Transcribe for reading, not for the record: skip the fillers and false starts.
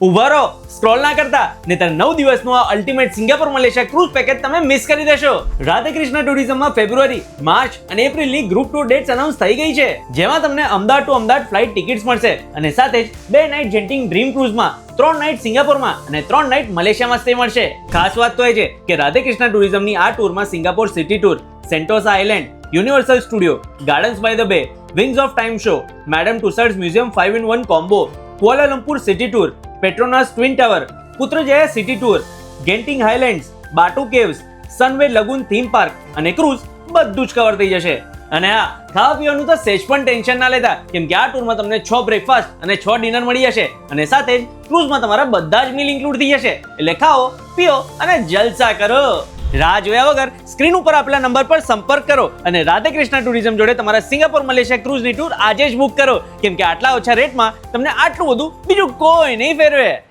ઉભા રહો, સ્ક્રોલ ના કરતા, નહીતર 9 દિવસનું આ ultimate Singapore Malaysia cruise package તમે મિસ કરી દેશો. રાધેકૃષ્ણ ટુરિઝમમાં ફેબ્રુઆરી, માર્ચ અને એપ્રિલની ગ્રુપ ટૂર ડેટ્સ અનાઉન્સ થઈ ગઈ છે, જેમાં તમને Ahmedabad to Ahmedabad flight tickets મળશે અને સાથે જ 2 નાઇટ જેન્ટિંગ ડ્રીમ ક્રૂઝમાં, 3 નાઇટ સિંગાપોરમાં અને 3 નાઇટ મલેશિયામાં સ્ટે મળશે. ખાસ વાત તો એ છે કે રાધેકૃષ્ણ ટુરિઝમની આ ટૂરમાં Singapore city tour, Sentosa island, Universal Studio, Gardens by the Bay, Wings of Time show, Madame Tussauds museum 5-in-1 combo, Kuala Lumpur city tour, Petronas twin tower, Putrajaya city tour, Genting Highlands, Batu Caves, Sunway lagoon theme park અને cruise બધું જ cover થઈ જશે. અને હા, ખાવા પીવાનું તો સેજ પણ ટેન્શન ના લેતા, કેમ કે આ ટૂરમાં તમને 6 બ્રેકફાસ્ટ અને 6 ડિનર મળી જશે અને સાથે જ ક્રૂઝમાં તમારા બધા જ મીલ ઇન્ક્લુડ થઈ જશે. એટલે ખાઓ, પીઓ અને જલસા કરો. રાહ જોયા વગર સ્ક્રીન ઉપર આપેલા નંબર પર સંપર્ક કરો અને રાધેકૃષ્ણ ટુરિઝમ જોડે તમારા સિંગાપોર મલેશિયા ક્રૂઝની ટૂર આજે જ બુક કરો, કેમ કે આટલા ઓછા રેટમાં તમને આટલું બધું બીજું કોઈ નહીં ફેરવે.